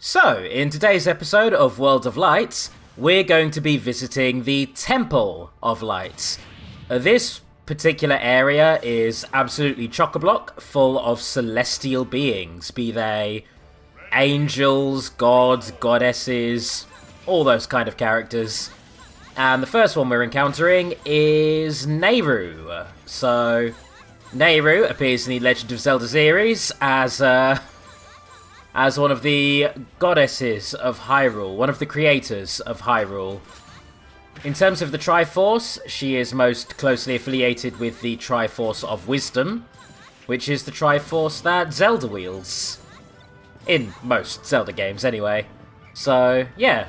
So, in today's episode of World of Light, we're going to be visiting the Temple of Light. This particular area is absolutely chock-a-block, full of celestial beings, be they angels, gods, goddesses, all those kind of characters. And the first one we're encountering is Nehru. So, Nehru appears in the Legend of Zelda series as one of the goddesses of Hyrule, one of the creators of Hyrule. In terms of the Triforce, she is most closely affiliated with the Triforce of Wisdom, which is the Triforce that Zelda wields. In most Zelda games, anyway. So, yeah.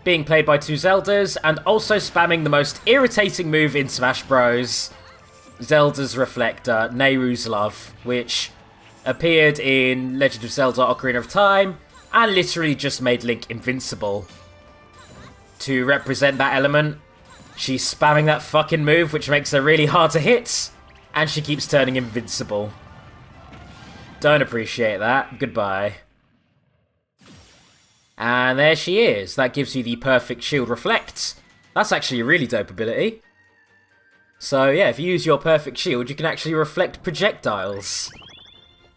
Being played by two Zeldas, and also spamming the most irritating move in Smash Bros. Zelda's Reflector, Nehru's Love, which appeared in Legend of Zelda Ocarina of Time, and literally just made Link invincible. To represent that element, she's spamming that fucking move, which makes her really hard to hit, and she keeps turning invincible. Don't appreciate that. Goodbye. And there she is. That gives you the perfect shield reflect. That's actually a really dope ability. So yeah, if you use your perfect shield, you can actually reflect projectiles.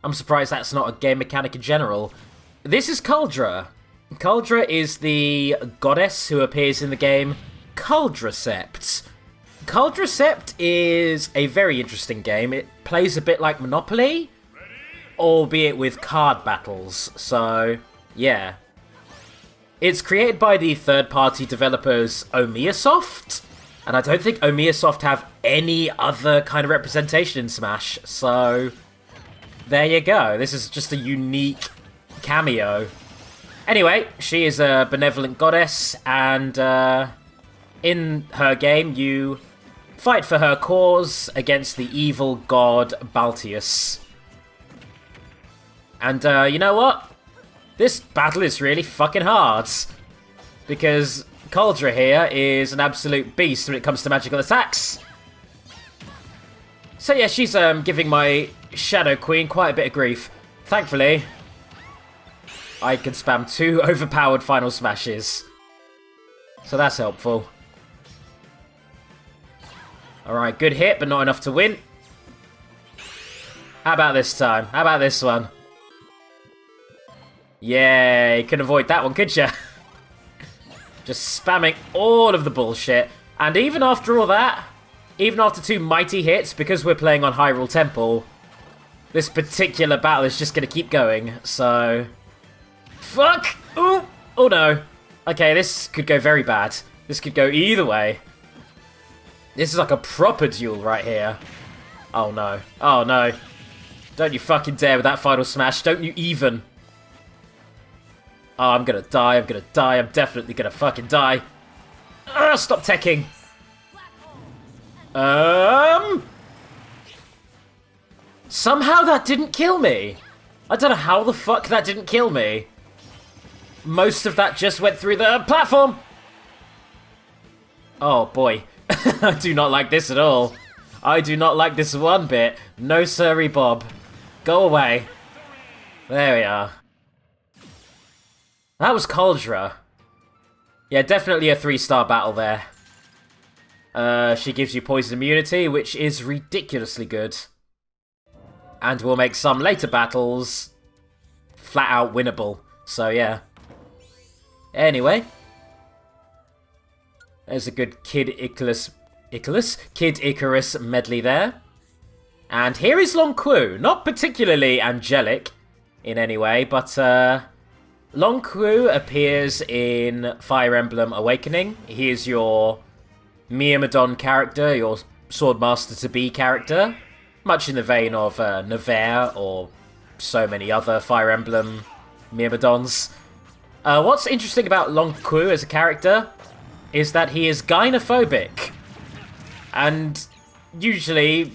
I'm surprised that's not a game mechanic in general. This is Cauldra. Cauldra is the goddess who appears in the game Culdracept. Culdracept is a very interesting game. It plays a bit like Monopoly, albeit with card battles. So, yeah. It's created by the third-party developers Omiasoft, and I don't think Omiasoft have any other kind of representation in Smash, so there you go. This is just a unique cameo. Anyway, she is a benevolent goddess, and in her game, you fight for her cause against the evil god Balteus. And you know what? This battle is really fucking hard, because Cauldra here is an absolute beast when it comes to magical attacks. So yeah, she's giving my Shadow Queen quite a bit of grief. Thankfully, I can spam 2 overpowered final smashes. So that's helpful. Alright, good hit, but not enough to win. How about this time? How about this one? Yeah, you couldn't avoid that one, could you? Just spamming all of the bullshit. And even after all that, even after 2 mighty hits, because we're playing on Hyrule Temple, this particular battle is just going to keep going, so fuck! Ooh! Oh no. Okay, this could go very bad. This could go either way. This is like a proper duel right here. Oh no. Oh no. Don't you fucking dare with that final smash. Don't you even. Oh, I'm gonna die. I'm gonna die. I'm definitely gonna fucking die. Stop teching. Somehow that didn't kill me. I don't know how the fuck that didn't kill me. Most of that just went through the platform. Oh boy. I do not like this at all. I do not like this one bit. No siree, Bob. Go away. There we are. That was Cauldra. Yeah, definitely a 3-star battle there. She gives you poison immunity, which is ridiculously good. And will make some later battles flat out winnable. So yeah. Anyway. There's a good Kid Icarus medley there. And here is Lon'qu. Not particularly angelic in any way, but Lon'qu appears in Fire Emblem Awakening. He is your Myrmidon character, your Swordmaster-to-be character. Much in the vein of Nevere or so many other Fire Emblem Myrmidons. What's interesting about Lon'qu as a character is that he is gynophobic. And usually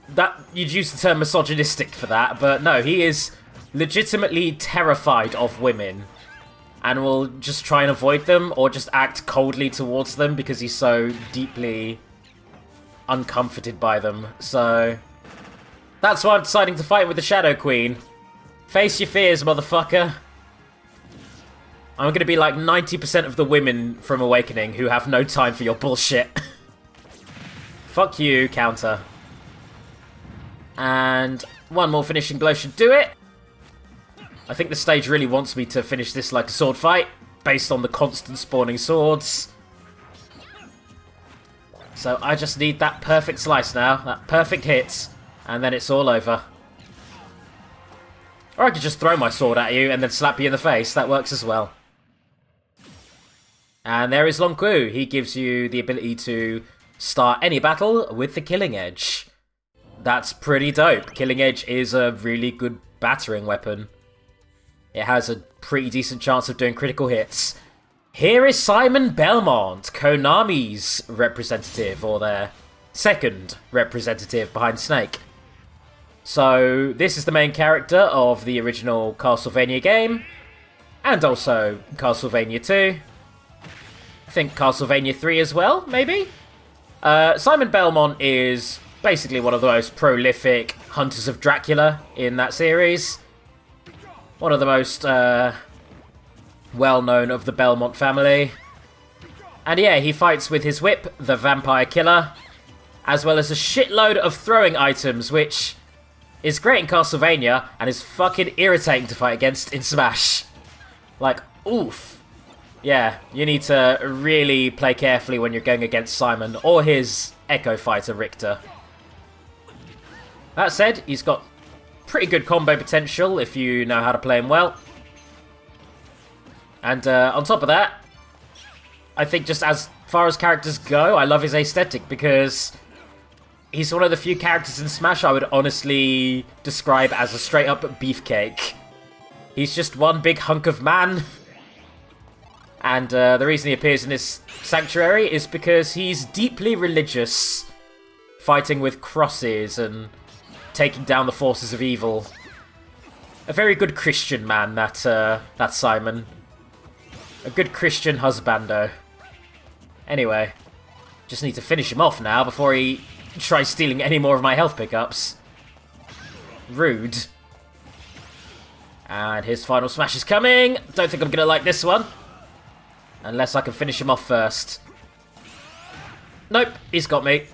that you'd use the term misogynistic for that, but no, he is legitimately terrified of women and will just try and avoid them or just act coldly towards them because he's so deeply uncomforted by them. So that's why I'm deciding to fight with the Shadow Queen. Face your fears, motherfucker. I'm going to be like 90% of the women from Awakening who have no time for your bullshit. Fuck you, counter. And one more finishing blow should do it. I think the stage really wants me to finish this like a sword fight, based on the constant spawning swords. So I just need that perfect slice now, that perfect hit, and then it's all over. Or I could just throw my sword at you and then slap you in the face, that works as well. And there is Lon'qu. He gives you the ability to start any battle with the Killing Edge. That's pretty dope. Killing Edge is a really good battering weapon. It has a pretty decent chance of doing critical hits. Here is Simon Belmont, Konami's representative, or their second representative behind Snake. So this is the main character of the original Castlevania game, and also Castlevania 2. I think Castlevania 3 as well, maybe? Simon Belmont is basically one of the most prolific hunters of Dracula in that series. One of the most well-known of the Belmont family. And yeah, he fights with his whip, the Vampire Killer, as well as a shitload of throwing items, which is great in Castlevania, and is fucking irritating to fight against in Smash. Like, oof. Yeah, you need to really play carefully when you're going against Simon, or his Echo Fighter, Richter. That said, he's got pretty good combo potential if you know how to play him well. And on top of that, I think just as far as characters go, I love his aesthetic, because he's one of the few characters in Smash I would honestly describe as a straight-up beefcake. He's just one big hunk of man. And the reason he appears in this sanctuary is because he's deeply religious, fighting with crosses and taking down the forces of evil. A very good Christian man, that Simon. A good Christian husbando. Anyway, just need to finish him off now before he tries stealing any more of my health pickups. Rude. And his final smash is coming. Don't think I'm gonna like this one. Unless I can finish him off first. Nope, he's got me.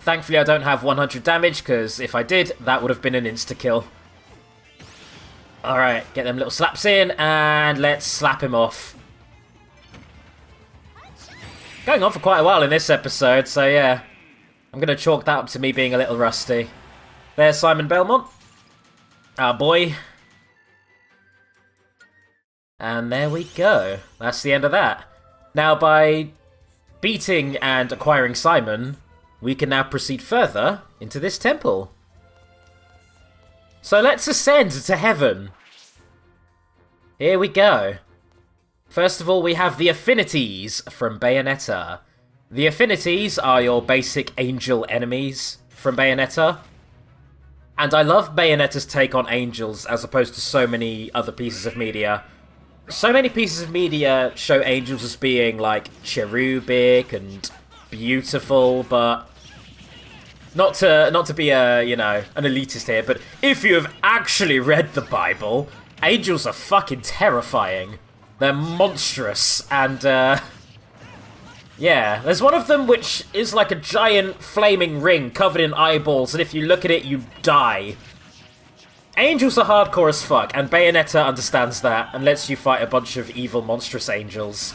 Thankfully I don't have 100 damage, because if I did, that would have been an insta-kill. Alright, get them little slaps in, and let's slap him off. Going on for quite a while in this episode, so yeah. I'm going to chalk that up to me being a little rusty. There's Simon Belmont. Our boy. And there we go. That's the end of that. Now, by beating and acquiring Simon, we can now proceed further into this temple. So let's ascend to heaven. Here we go. First of all, we have the Affinities from Bayonetta. The Affinities are your basic angel enemies from Bayonetta. And I love Bayonetta's take on angels as opposed to so many other pieces of media. So many pieces of media show angels as being, like, cherubic and beautiful, but not to be a, you know, an elitist here, but if you have actually read the Bible, angels are fucking terrifying. They're monstrous, and, yeah, there's one of them which is like a giant flaming ring covered in eyeballs, and if you look at it, you die. Angels are hardcore as fuck, and Bayonetta understands that and lets you fight a bunch of evil, monstrous angels.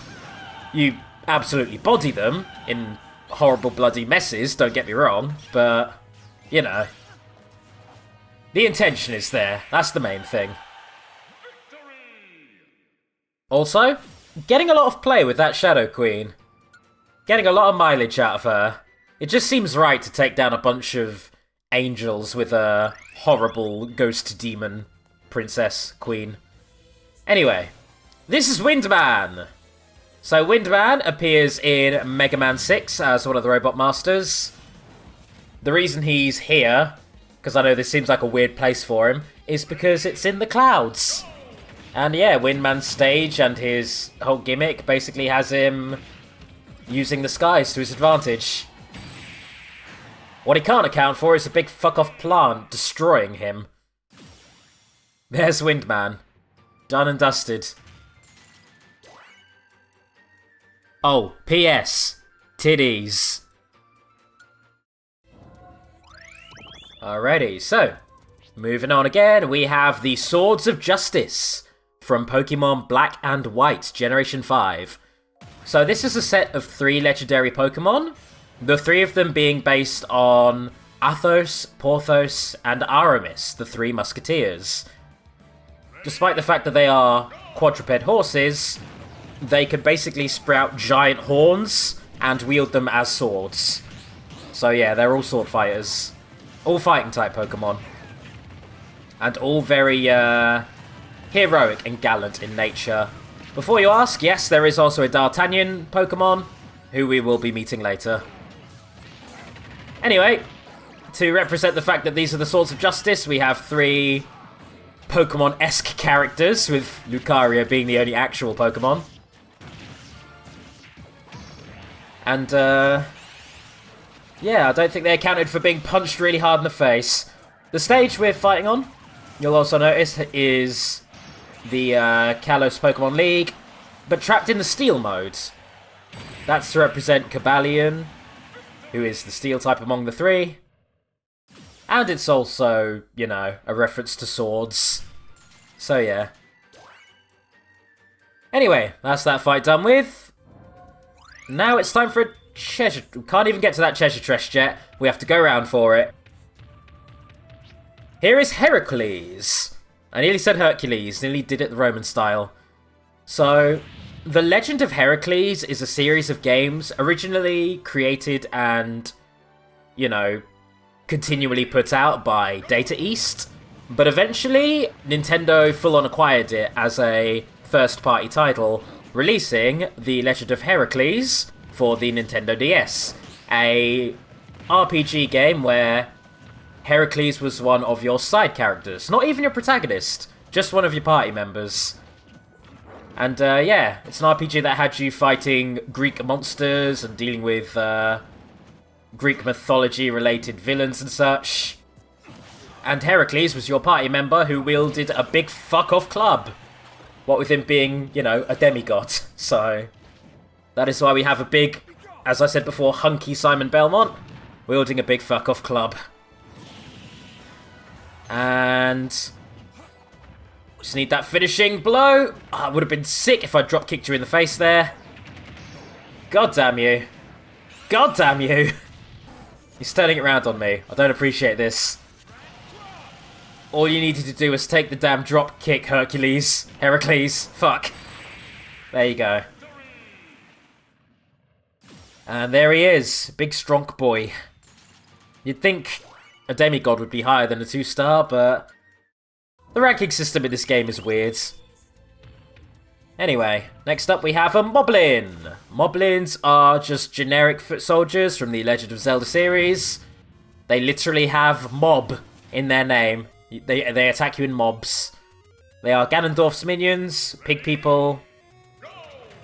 You absolutely body them in horrible, bloody messes, don't get me wrong, but, you know. The intention is there, that's the main thing. Also, getting a lot of play with that Shadow Queen. Getting a lot of mileage out of her. It just seems right to take down a bunch of angels with a horrible ghost demon princess queen. Anyway, this is Windman. So Windman appears in Mega Man 6 as one of the Robot Masters. The reason he's here, because I know this seems like a weird place for him, is because it's in the clouds. And yeah, Windman's stage and his whole gimmick basically has him using the skies to his advantage. What he can't account for is a big fuck-off plant destroying him. There's Windman. Done and dusted. Oh, P.S. Titties. Alrighty, so, moving on again, we have the Swords of Justice from Pokemon Black and White, Generation 5. So this is a set of 3 legendary Pokemon, the 3 of them being based on Athos, Porthos, and Aramis, the 3 Musketeers. Despite the fact that they are quadruped horses, they can basically sprout giant horns and wield them as swords. So yeah, they're all sword fighters. All fighting type Pokemon. And all very heroic and gallant in nature. Before you ask, yes, there is also a D'Artagnan Pokemon, who we will be meeting later. Anyway, to represent the fact that these are the Swords of Justice, we have 3 Pokemon-esque characters, with Lucario being the only actual Pokemon. And, yeah, I don't think they accounted for being punched really hard in the face. The stage we're fighting on, you'll also notice, is the Kalos Pokemon League, but trapped in the Steel mode. That's to represent Cobalion, who is the Steel type among the 3. And it's also, you know, a reference to swords. So yeah. Anyway, that's that fight done with. Now it's time for a treasure... We can't even get to that treasure chest yet. We have to go around for it. Here is Heracles. I nearly said Hercules. Nearly did it the Roman style. So, The Legend of Heracles is a series of games originally created and, you know, continually put out by Data East. But eventually, Nintendo full-on acquired it as a first-party title, releasing The Legend of Heracles for the Nintendo DS. A RPG game where Heracles was one of your side characters. Not even your protagonist, just one of your party members. And yeah, it's an RPG that had you fighting Greek monsters and dealing with Greek mythology-related villains and such. And Heracles was your party member who wielded a big fuck-off club. What with him being, you know, a demigod. So, that is why we have a big, as I said before, hunky Simon Belmont wielding a big fuck-off club. And just need that finishing blow. Oh, it would have been sick if I drop-kicked you in the face there. God damn you. God damn you. He's turning it around on me. I don't appreciate this. All you needed to do was take the damn drop kick, Hercules. Heracles. Fuck. There you go. And there he is. Big strong boy. You'd think a demigod would be higher than a 2-star, but the ranking system in this game is weird. Anyway, next up we have a Moblin. Moblins are just generic foot soldiers from the Legend of Zelda series. They literally have mob in their name. They attack you in mobs. They are Ganondorf's minions, pig people.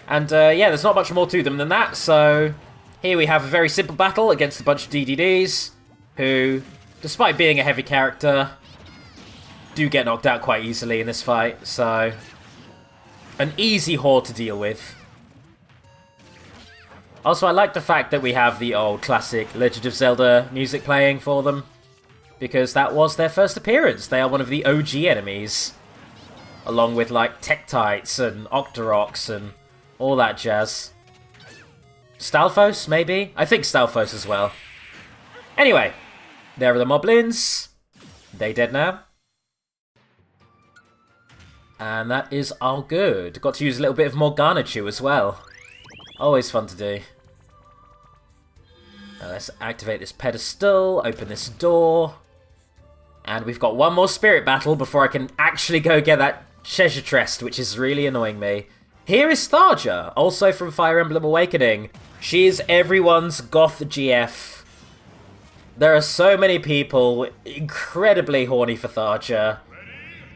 And yeah, there's not much more to them than that, so here we have a very simple battle against a bunch of DDDs, who, despite being a heavy character, do get knocked out quite easily in this fight, so an easy horde to deal with. Also, I like the fact that we have the old classic Legend of Zelda music playing for them, because that was their first appearance. They are one of the OG enemies, along with like Tektites and Octoroks and all that jazz. Stalfos, maybe? I think Stalfos as well. Anyway, there are the Moblins. They dead now. And that is all good. Got to use a little bit of Morgana Chew as well. Always fun to do. Now let's activate this pedestal, open this door. And we've got one more spirit battle before I can actually go get that treasure chest, which is really annoying me. Here is Tharja, also from Fire Emblem Awakening. She is everyone's goth GF. There are so many people incredibly horny for Tharja.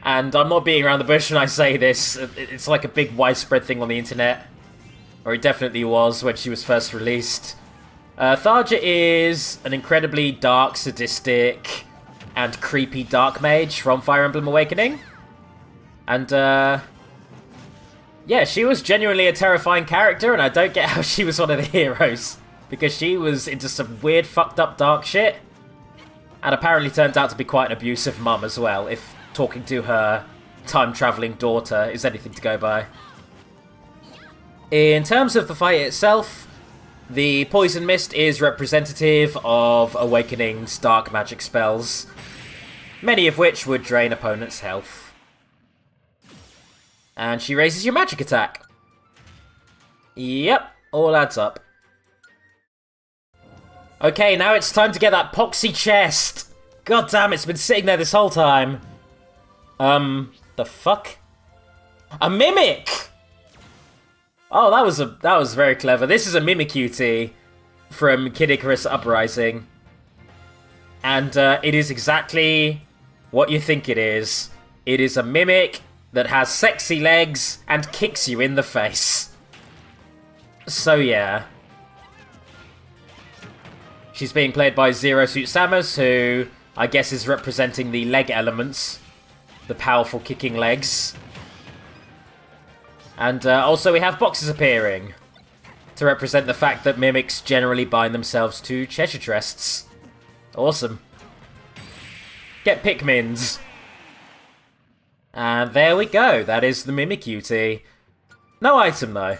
And I'm not beating around the bush when I say this. It's like a big widespread thing on the internet. Or it definitely was when she was first released. Tharja is an incredibly dark, sadistic, and creepy dark mage from Fire Emblem Awakening. And, yeah, she was genuinely a terrifying character, and I don't get how she was one of the heroes. Because she was into some weird, fucked up, dark shit. And apparently turned out to be quite an abusive mum as well, if talking to her time-travelling daughter is anything to go by. In terms of the fight itself, the Poison Mist is representative of Awakening's dark magic spells, many of which would drain opponents' health. And she raises your magic attack. Yep, all adds up. Okay, now it's time to get that poxy chest. God damn, it's been sitting there this whole time. The fuck? A Mimic! Oh, that was very clever. This is a Mimikyu from Kid Icarus Uprising. And it is exactly what you think it is. It is a Mimic that has sexy legs and kicks you in the face. So yeah. She's being played by Zero Suit Samus, who I guess is representing the leg elements. The powerful kicking legs. And also we have boxes appearing to represent the fact that mimics generally bind themselves to treasure chests. Awesome. Get Pikmins. And there we go. That is the Mimikyu. No item, though.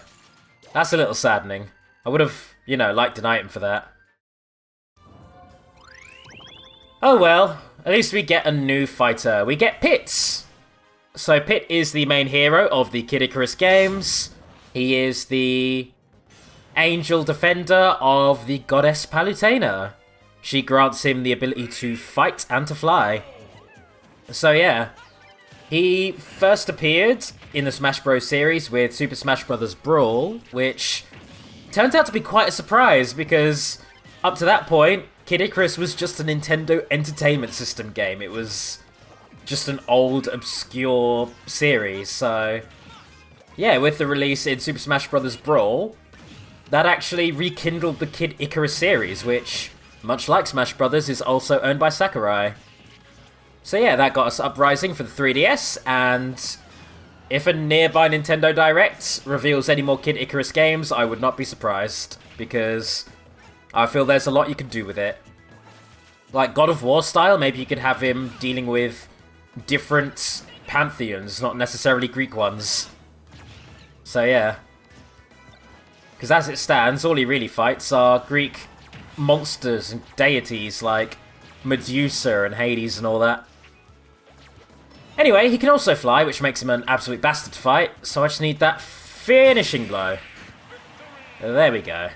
That's a little saddening. I would have, you know, liked an item for that. Oh well. At least we get a new fighter. We get Pitts. So Pitt is the main hero of the Kid Icarus games. He is the angel defender of the goddess Palutena. She grants him the ability to fight and to fly. So yeah. He first appeared in the Smash Bros. Series with Super Smash Bros. Brawl, which turns out to be quite a surprise because up to that point, Kid Icarus was just a Nintendo Entertainment System game. It was just an old, obscure series, so yeah, with the release in Super Smash Bros. Brawl, that actually rekindled the Kid Icarus series, which, much like Smash Bros., is also owned by Sakurai. So yeah, that got us Uprising for the 3DS, and if a nearby Nintendo Direct reveals any more Kid Icarus games, I would not be surprised, because I feel there's a lot you can do with it. Like God of War style, maybe you could have him dealing with different pantheons, not necessarily Greek ones. So yeah. Because as it stands, all he really fights are Greek monsters and deities like Medusa and Hades and all that. Anyway, he can also fly, which makes him an absolute bastard to fight, so I just need that finishing blow. There we go.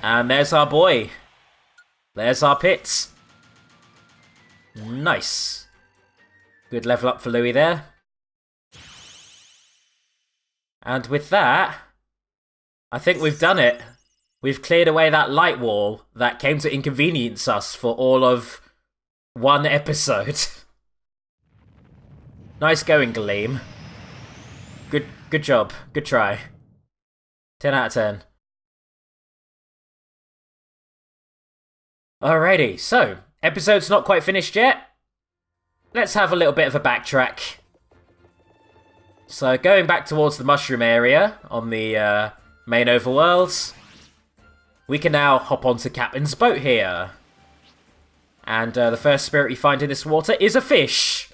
And there's our boy. There's our Pitts. Nice. Good level up for Louis there. And with that, I think we've done it. We've cleared away that light wall that came to inconvenience us for all of one episode. Nice going, Galeem. Good job. Good try. 10 out of 10. Alrighty, so, episode's not quite finished yet. Let's have a little bit of a backtrack. So, going back towards the mushroom area on the main overworlds, we can now hop onto Captain's boat here. And the first spirit we find in this water is a fish.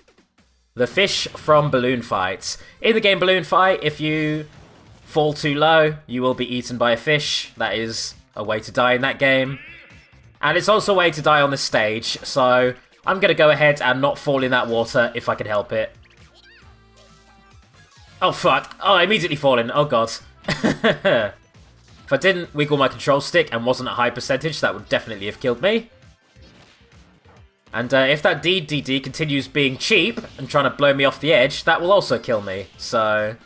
The fish from Balloon Fight. In the game Balloon Fight, if you fall too low, you will be eaten by a fish. That is a way to die in that game. And it's also a way to die on this stage, so I'm going to go ahead and not fall in that water if I can help it. Oh, fuck. Oh, I immediately fallen. Oh, God. If I didn't wiggle my control stick and wasn't at high percentage, that would definitely have killed me. And if that DDD continues being cheap and trying to blow me off the edge, that will also kill me. So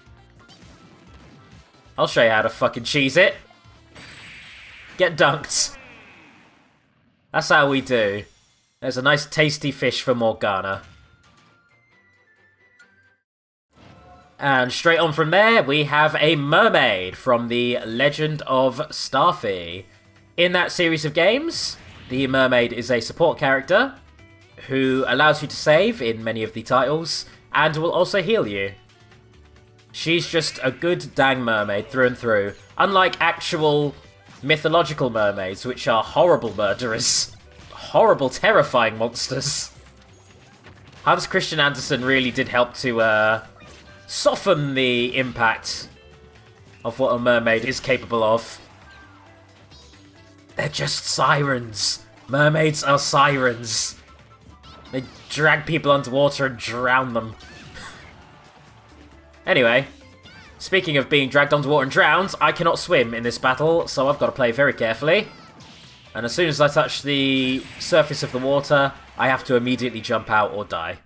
I'll show you how to fucking cheese it. Get dunked. That's how we do. There's a nice tasty fish for Morgana. And straight on from there, we have a mermaid from the Legend of Starfy. In that series of games, the mermaid is a support character who allows you to save in many of the titles and will also heal you. She's just a good dang mermaid through and through, unlike actual mythological mermaids, which are horrible murderers. Horrible, terrifying monsters. Hans Christian Andersen really did help to soften the impact of what a mermaid is capable of. They're just sirens. Mermaids are sirens. They drag people underwater and drown them. Anyway, speaking of being dragged underwater and drowned, I cannot swim in this battle, so I've got to play very carefully. And as soon as I touch the surface of the water, I have to immediately jump out or die.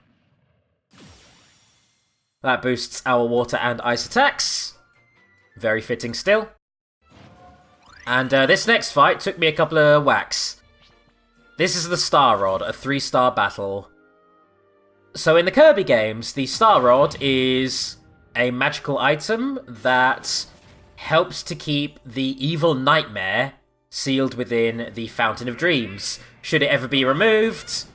That boosts our water and ice attacks. Very fitting still. And this next fight took me a couple of whacks. This is the Star Rod, a 3-star battle. So in the Kirby games, the Star Rod is a magical item that helps to keep the evil nightmare sealed within the Fountain of Dreams. Should it ever be removed...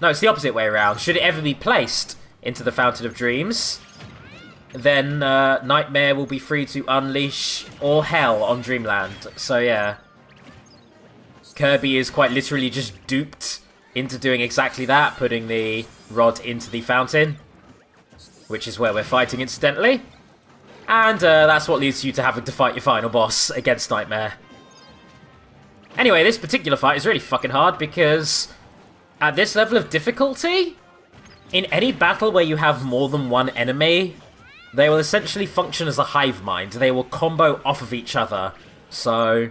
No, it's the opposite way around. Should it ever be placed into the Fountain of Dreams, then Nightmare will be free to unleash all hell on Dreamland. So yeah, Kirby is quite literally just duped into doing exactly that, putting the rod into the fountain, which is where we're fighting incidentally. And that's what leads you to having to fight your final boss against Nightmare. Anyway, this particular fight is really fucking hard because at this level of difficulty, in any battle where you have more than one enemy, they will essentially function as a hive mind. They will combo off of each other. So,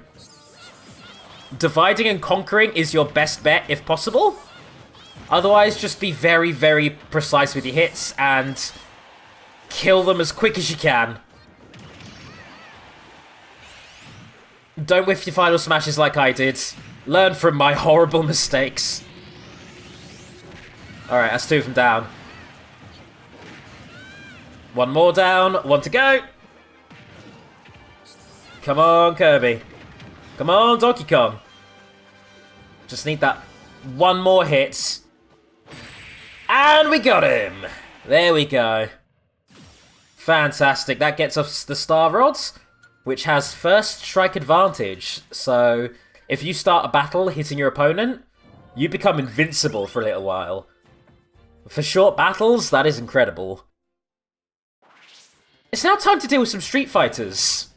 dividing and conquering is your best bet if possible. Otherwise, just be very, very precise with your hits and kill them as quick as you can. Don't whiff your final smashes like I did. Learn from my horrible mistakes. Alright, that's 2 of them down. 1 more down, 1 to go. Come on, Kirby. Come on, Donkey Kong. Just need that 1 more hit. And we got him! There we go. Fantastic. That gets us the Star Rods, which has first strike advantage. So, if you start a battle hitting your opponent, you become invincible for a little while. For short battles, that is incredible. It's now time to deal with some Street Fighters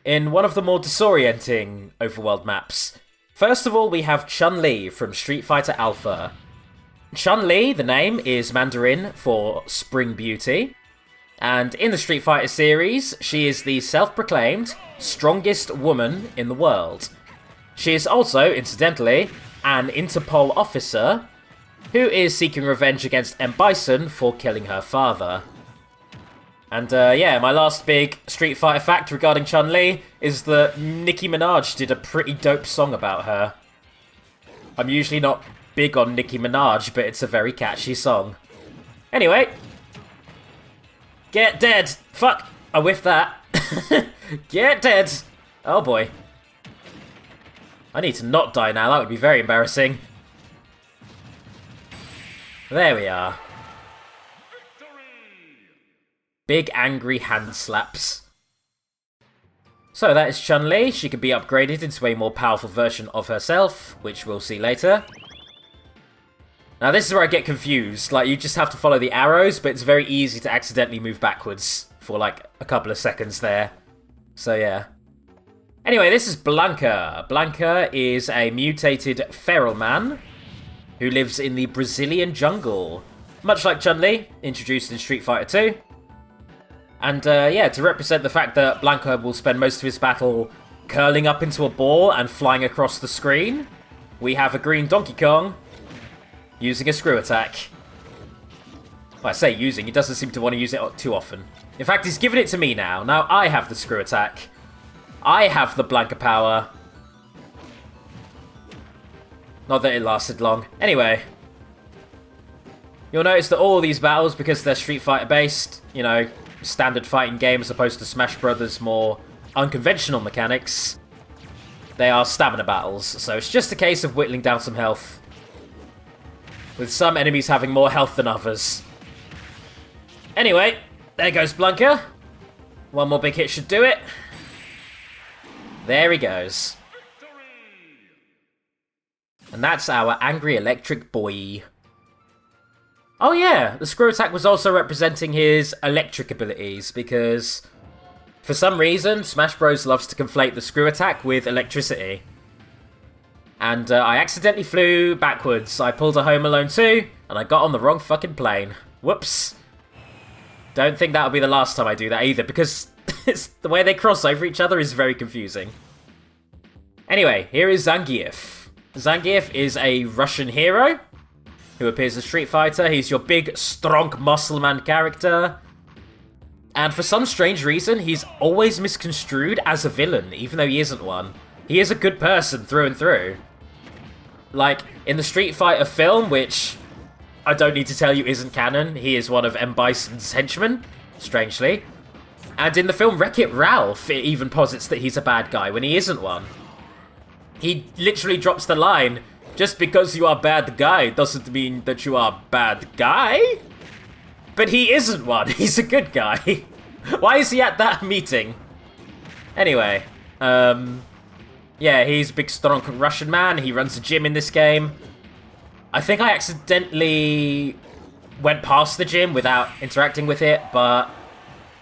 in one of the more disorienting overworld maps. First of all, we have Chun-Li from Street Fighter Alpha. Chun-Li, the name, is Mandarin for Spring Beauty. And in the Street Fighter series, she is the self-proclaimed strongest woman in the world. She is also, incidentally, an Interpol officer who is seeking revenge against M. Bison for killing her father. And yeah, my last big Street Fighter fact regarding Chun-Li is that Nicki Minaj did a pretty dope song about her. I'm usually not big on Nicki Minaj, but it's a very catchy song. Anyway. Get dead! Fuck! I whiffed that. Get dead! Oh boy. I need to not die now, that would be very embarrassing. There we are. Big angry hand slaps. So that is Chun-Li. She can be upgraded into a more powerful version of herself, which we'll see later. Now this is where I get confused. Like, you just have to follow the arrows, but it's very easy to accidentally move backwards for like a couple of seconds there. So yeah. Anyway, this is Blanca. Blanca is a mutated feral man who lives in the Brazilian jungle. Much like Chun-Li, introduced in Street Fighter 2. And yeah, to represent the fact that Blanca will spend most of his battle curling up into a ball and flying across the screen, we have a green Donkey Kong using a screw attack. Well, I say using, he doesn't seem to want to use it too often. In fact, he's given it to me now. Now I have the screw attack. I have the Blanca power. Not that it lasted long. Anyway. You'll notice that all these battles, because they're Street Fighter based, you know, standard fighting game as opposed to Smash Brothers' more unconventional mechanics, they are stamina battles. So it's just a case of whittling down some health, with some enemies having more health than others. Anyway, there goes Blanca. One more big hit should do it. There he goes. And that's our angry electric boy. Oh yeah, the screw attack was also representing his electric abilities, because for some reason, Smash Bros. Loves to conflate the screw attack with electricity. And I accidentally flew backwards. I pulled a Home Alone 2, and I got on the wrong fucking plane. Whoops. Don't think that'll be the last time I do that either, because the way they cross over each other is very confusing. Anyway, here is Zangief. Zangief is a Russian hero who appears in Street Fighter. He's your big, strong, muscle man character. And for some strange reason, he's always misconstrued as a villain, even though he isn't one. He is a good person through and through. Like, in the Street Fighter film, which I don't need to tell you isn't canon, he is one of M. Bison's henchmen, strangely. And in the film Wreck-It Ralph, it even posits that he's a bad guy when he isn't one. He literally drops the line, just because you are a bad guy doesn't mean that you are a bad guy. But he isn't one, he's a good guy. Why is he at that meeting? Anyway, yeah, he's a big, strong Russian man. He runs a gym in this game. I think I accidentally went past the gym without interacting with it, but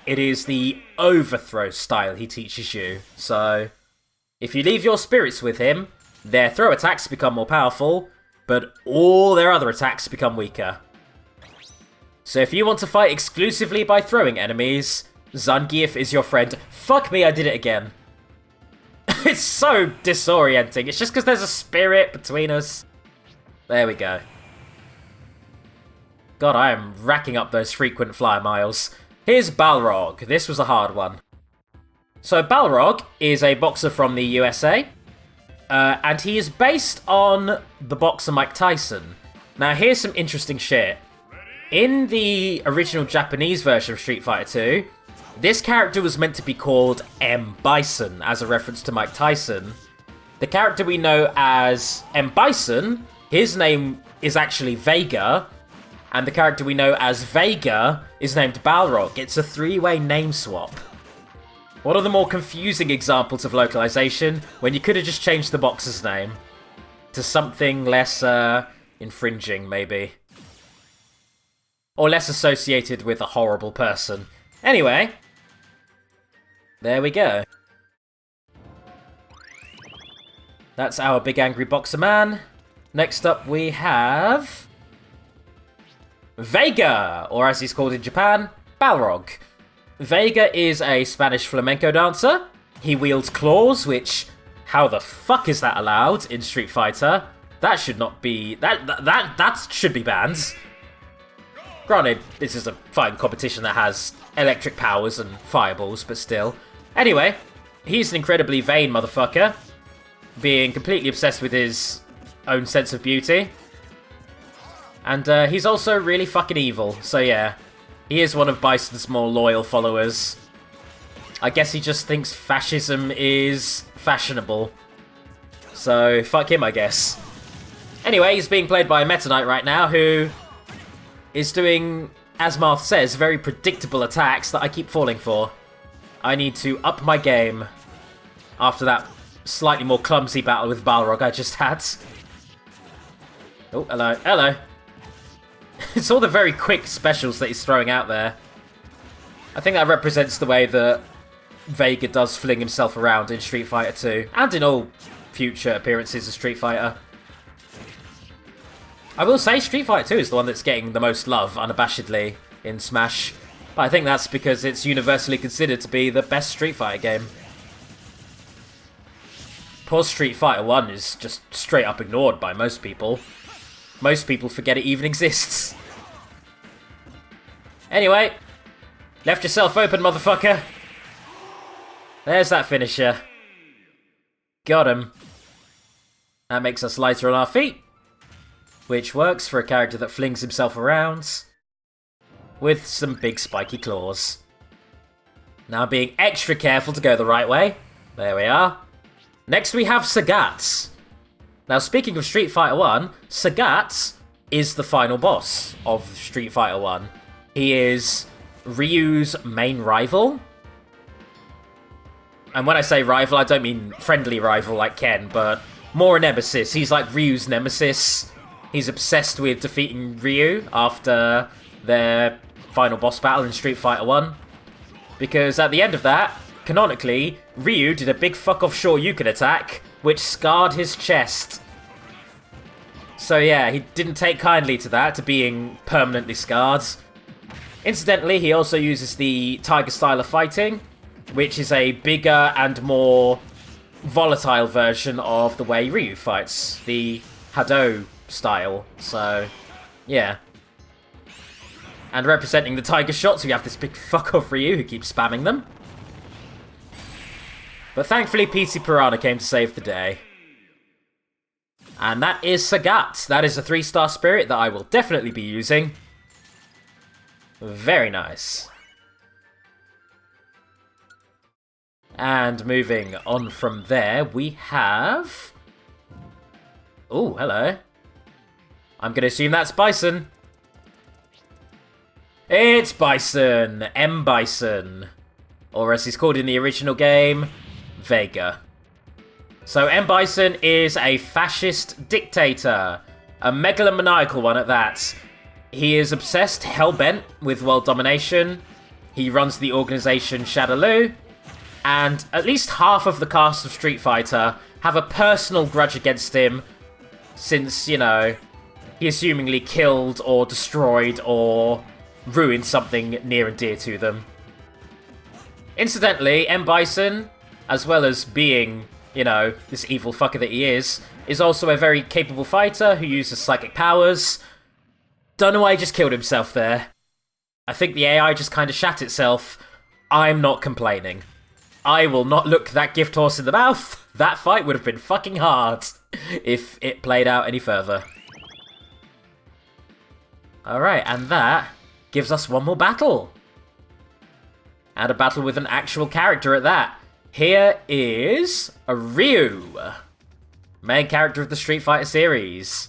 it is the overthrow style he teaches you. So, if you leave your spirits with him, their throw attacks become more powerful, but all their other attacks become weaker. So if you want to fight exclusively by throwing enemies, Zangief is your friend. Fuck me, I did it again. It's so disorienting. It's just because there's a spirit between us. There we go. God, I am racking up those frequent flyer miles. Here's Balrog. This was a hard one. So Balrog is a boxer from the USA. And he is based on the boxer Mike Tyson. Now, here's some interesting shit. In the original Japanese version of Street Fighter 2, this character was meant to be called M. Bison, as a reference to Mike Tyson. The character we know as M. Bison, his name is actually Vega, and the character we know as Vega is named Balrog. It's a three-way name swap. One of the more confusing examples of localization, when you could have just changed the boxer's name to something less infringing, maybe. Or less associated with a horrible person. Anyway, there we go. That's our big angry boxer man. Next up we have Vega, or as he's called in Japan, Balrog. Vega is a Spanish flamenco dancer. He wields claws, which, how the fuck is that allowed in Street Fighter? That should not be, that should be banned. Granted, this is a fighting competition that has electric powers and fireballs, but still. Anyway, he's an incredibly vain motherfucker, being completely obsessed with his own sense of beauty. And he's also really fucking evil, so yeah. He is one of Bison's more loyal followers. I guess he just thinks fascism is fashionable. So, fuck him, I guess. Anyway, he's being played by a Meta Knight right now, who is doing, as Marth says, very predictable attacks that I keep falling for. I need to up my game after that slightly more clumsy battle with Balrog I just had. Oh, hello. Hello. It's all the very quick specials that he's throwing out there. I think that represents the way that Vega does fling himself around in Street Fighter 2, and in all future appearances of Street Fighter. I will say Street Fighter 2 is the one that's getting the most love, unabashedly, in Smash. But I think that's because it's universally considered to be the best Street Fighter game. Poor Street Fighter 1 is just straight up ignored by most people. Most people forget it even exists. Anyway, left yourself open, motherfucker. There's that finisher. Got him. That makes us lighter on our feet, which works for a character that flings himself around with some big spiky claws. Now being extra careful to go the right way. There we are. Next we have Sagat. Now speaking of Street Fighter 1, Sagat is the final boss of Street Fighter 1. He is Ryu's main rival. And when I say rival, I don't mean friendly rival like Ken, but more a nemesis. He's like Ryu's nemesis. He's obsessed with defeating Ryu after their final boss battle in Street Fighter 1. Because at the end of that, canonically, Ryu did a big fuck-off Shoryuken attack, which scarred his chest. So yeah, he didn't take kindly to that, to being permanently scarred. Incidentally, he also uses the Tiger style of fighting, which is a bigger and more volatile version of the way Ryu fights, the Hado style. So, yeah. And representing the Tiger shots, we have this big fuck-off Ryu who keeps spamming them. But thankfully, PT Piranha came to save the day. And that is Sagat. That is a 3-star spirit that I will definitely be using. Very nice. And moving on from there, we have... Oh, hello. I'm going to assume that's Bison. It's Bison. M. Bison. Or as he's called in the original game, Vega. So M. Bison is a fascist dictator. A megalomaniacal one at that. He is obsessed, hell-bent with world domination. He runs the organization Shadaloo. And at least half of the cast of Street Fighter have a personal grudge against him since, you know, he assumingly killed or destroyed or ruined something near and dear to them. Incidentally, M. Bison, as well as being, you know, this evil fucker that he is also a very capable fighter who uses psychic powers. Don't know why he just killed himself there. I think the AI just kind of shat itself. I'm not complaining. I will not look that gift horse in the mouth. That fight would have been fucking hard if it played out any further. Alright, and that gives us one more battle. And a battle with an actual character at that. Here is a Ryu, main character of the Street Fighter series.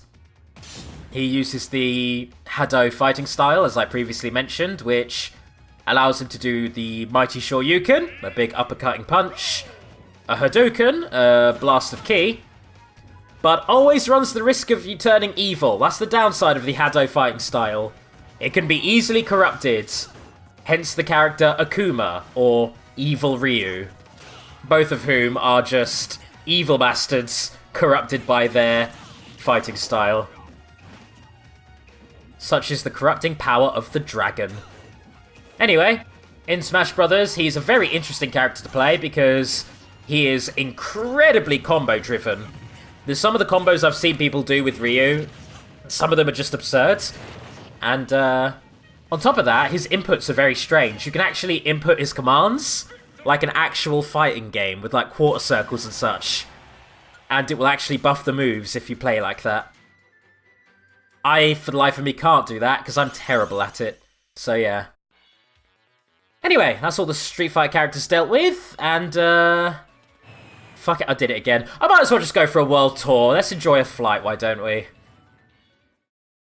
He uses the Hado fighting style, as I previously mentioned, which allows him to do the Mighty Shoryuken, a big uppercutting punch, a Hadouken, a blast of ki, but always runs the risk of you turning evil. That's the downside of the Hado fighting style. It can be easily corrupted, hence the character Akuma, or Evil Ryu, both of whom are just evil bastards corrupted by their fighting style. Such is the corrupting power of the dragon. Anyway, in Smash Brothers, he's a very interesting character to play because he is incredibly combo-driven. There's some of the combos I've seen people do with Ryu. Some of them are just absurd. And on top of that, his inputs are very strange. You can actually input his commands like an actual fighting game with like quarter circles and such. And it will actually buff the moves if you play like that. I, for the life of me, can't do that because I'm terrible at it. So yeah. Anyway, that's all the Street Fighter characters dealt with, and, fuck it, I did it again. I might as well just go for a world tour. Let's enjoy a flight, why don't we?